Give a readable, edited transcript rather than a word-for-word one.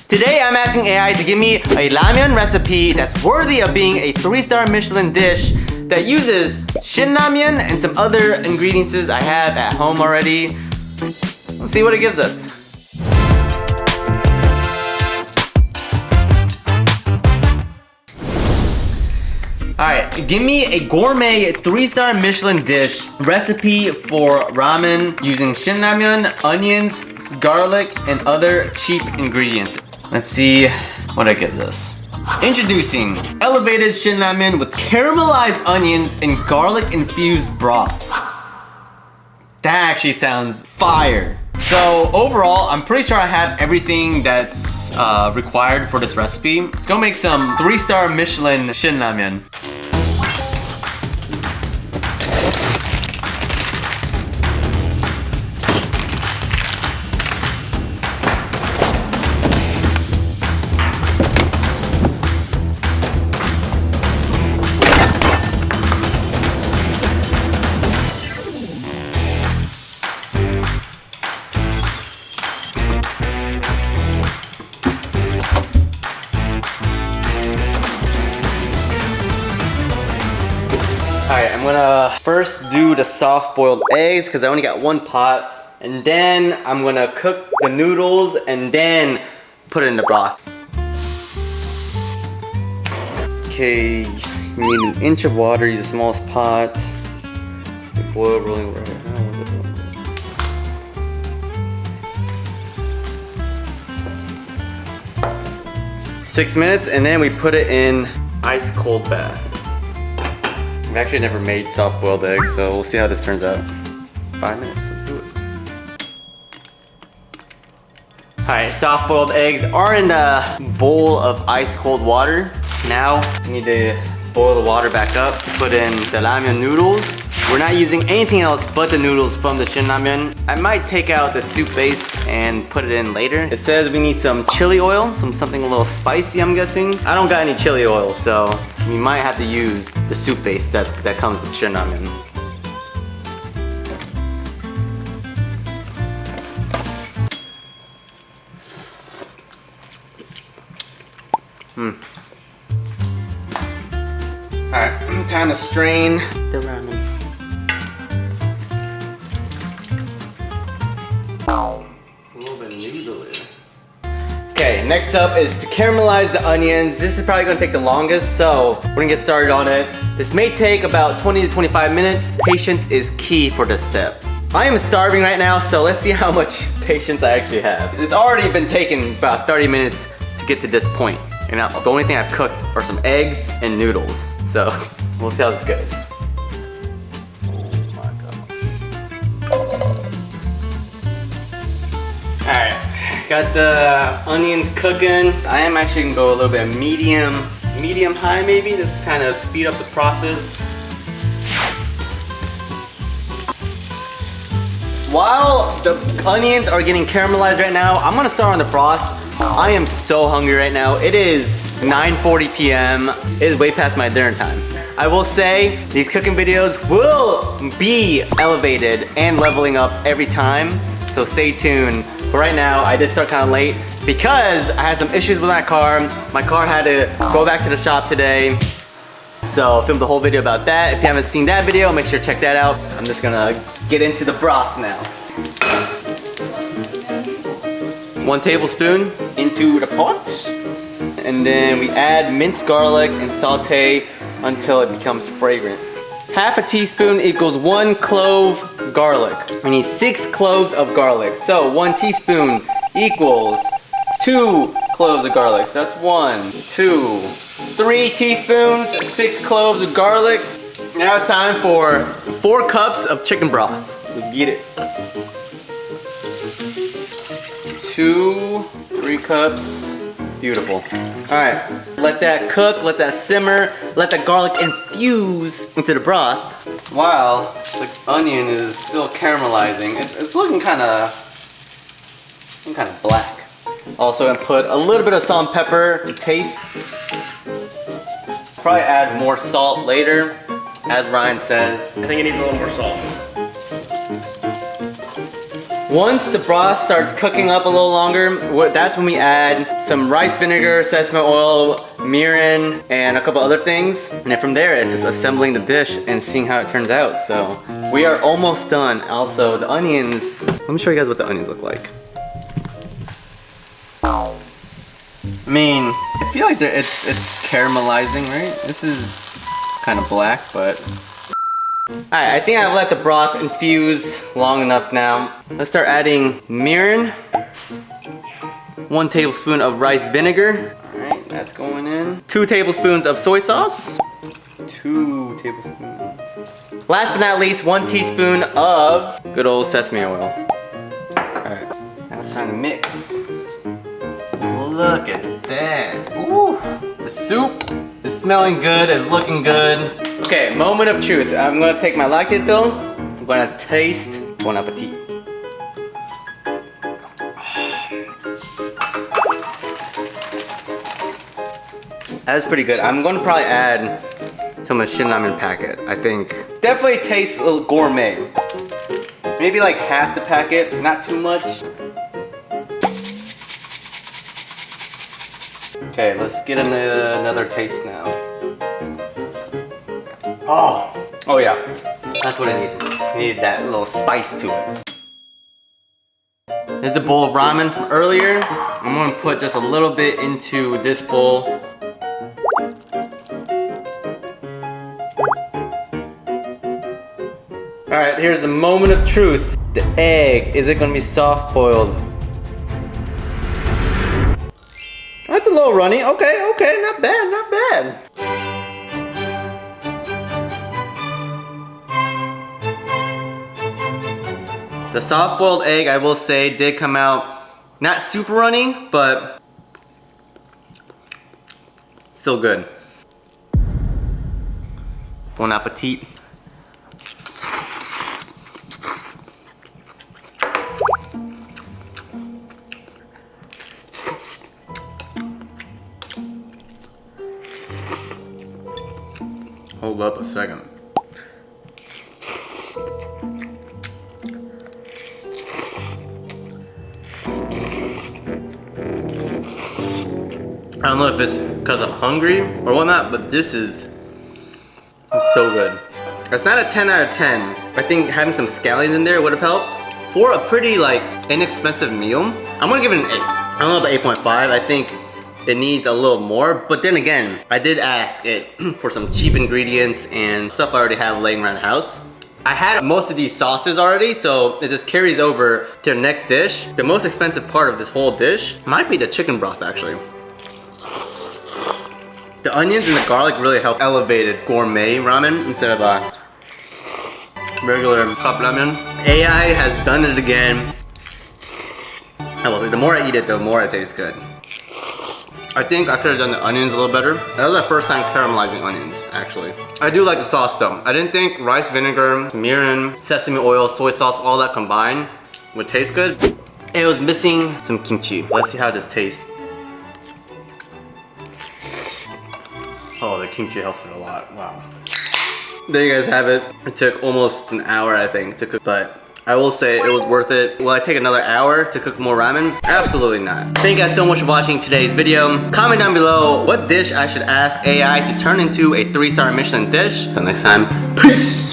Today I'm asking AI to give me a ramen recipe that's worthy of being a 3-star Michelin dish that uses Shin Ramen and some other ingredients I have at home already. Let's see what it gives us. Alright, give me a gourmet 3-star Michelin dish recipe for ramen using Shin Ramen, onions, garlic, and other cheap ingredients. Let's see what it gives us. Introducing elevated Shin Ramen with caramelized onions and garlic infused broth. That actually sounds fire. So overall, I'm pretty sure I have everything that's required for this recipe. Let's go make some 3-star Michelin Shin Ramen. Alright, I'm gonna first do the soft-boiled eggs because I only got one pot, and then I'm gonna cook the noodles and then put it in the broth. Okay, you need an inch of water, use the smallest pot. Boil rolling right now. 6 minutes, and then we put it in ice cold bath. I've actually never made soft-boiled eggs, so we'll see how this turns out. 5 minutes, let's do it. Alright, soft-boiled eggs are in a bowl of ice-cold water. Now, we need to boil the water back up, put in the ramen noodles. We're not using anything else but the noodles from the Shin Ramen. I might take out the soup base and put it in later. It says we need some chili oil, something a little spicy, I'm guessing. I don't got any chili oil, so we might have to use the soup base that comes with Shin Ramen. Alright, time to strain the ramen. A little bit noodly. Okay, next up is to caramelize the onions. This is probably gonna take the longest, so we're gonna get started on it. This may take about 20 to 25 minutes. Patience is key for this step. I am starving right now, so let's see how much patience I actually have. It's already been taking about 30 minutes to get to this point. And now, the only thing I've cooked are some eggs and noodles. So, we'll see how this goes. Alright, got the onions cooking. I am actually gonna go a little bit medium high maybe, just to kind of speed up the process. While the onions are getting caramelized right now, I'm gonna start on the broth. I am so hungry right now. It is 9:40 p.m. It is way past my dinner time. I will say, these cooking videos will be elevated and leveling up every time, so stay tuned. But right now, I did start kind of late because I had some issues with my car. My car had to go back to the shop today. So I filmed the whole video about that. If you haven't seen that video, make sure to check that out. I'm just gonna get into the broth now. 1 tablespoon into the pot. And then we add minced garlic and saute until it becomes fragrant. Half a teaspoon equals 1 clove garlic. I need 6 cloves of garlic. So 1 teaspoon equals 2 cloves of garlic. So that's 1, 2, 3 teaspoons, 6 cloves of garlic. Now it's time for 4 cups of chicken broth. Let's get it. 2, 3 cups. Beautiful. All right, let that cook, let that simmer, let that garlic infuse into the broth while the onion is still caramelizing. It's looking kind of black. Also gonna put a little bit of salt and pepper to taste. Probably add more salt later, as Ryan says. I think it needs a little more salt. Once the broth starts cooking up a little longer, that's when we add some rice vinegar, sesame oil, mirin, and a couple other things. And then from there, it's just assembling the dish and seeing how it turns out. So we are almost done. Also, the onions, let me show you guys what the onions look like. I mean, I feel like it's caramelizing, right? This is kind of black, but... Alright, I think I've let the broth infuse long enough now. Let's start adding mirin. 1 tablespoon of rice vinegar. Alright, that's going in. 2 tablespoons of soy sauce. 2 tablespoons. Last but not least, 1 teaspoon of good old sesame oil. Alright, now it's time to mix. Look at that. Ooh, the soup is smelling good, it's looking good. Okay, moment of truth. I'm gonna take my lactate pill. I'm gonna taste. Bon appetit. That's pretty good. I'm gonna probably add some of the Shin Ramen packet, I think. Definitely tastes a little gourmet. Maybe like half the packet, not too much. Okay, let's get another taste now. Oh yeah, that's what I need. I need that little spice to it. This is the bowl of ramen from earlier. I'm gonna put just a little bit into this bowl. Alright, here's the moment of truth. The egg, is it gonna be soft boiled? That's a little runny. Okay, not bad, not bad. The soft-boiled egg, I will say, did come out not super runny, but still good. Bon appetit. Hold up a second. I don't know if it's because I'm hungry or whatnot, but this is so good. It's not a 10 out of 10. I think having some scallions in there would have helped. For a pretty like inexpensive meal, I'm gonna give it an 8. I don't know about 8.5. I think it needs a little more, but then again, I did ask it for some cheap ingredients and stuff I already have laying around the house. I had most of these sauces already, so it just carries over to the next dish. The most expensive part of this whole dish might be the chicken broth, actually. The onions and the garlic really help elevate gourmet ramen instead of a regular cup ramen. AI has done it again. I will say, the more I eat it, the more it tastes good. I think I could have done the onions a little better. That was my first time caramelizing onions, actually. I do like the sauce though. I didn't think rice vinegar, mirin, sesame oil, soy sauce, all that combined would taste good. It was missing some kimchi. Let's see how this tastes. Oh, the kimchi helps it a lot, wow. There you guys have it. It took almost an hour, I think, to cook, but I will say it was worth it. Will I take another hour to cook more ramen? Absolutely not. Thank you guys so much for watching today's video. Comment down below what dish I should ask AI to turn into a 3-star Michelin dish. Until next time, peace!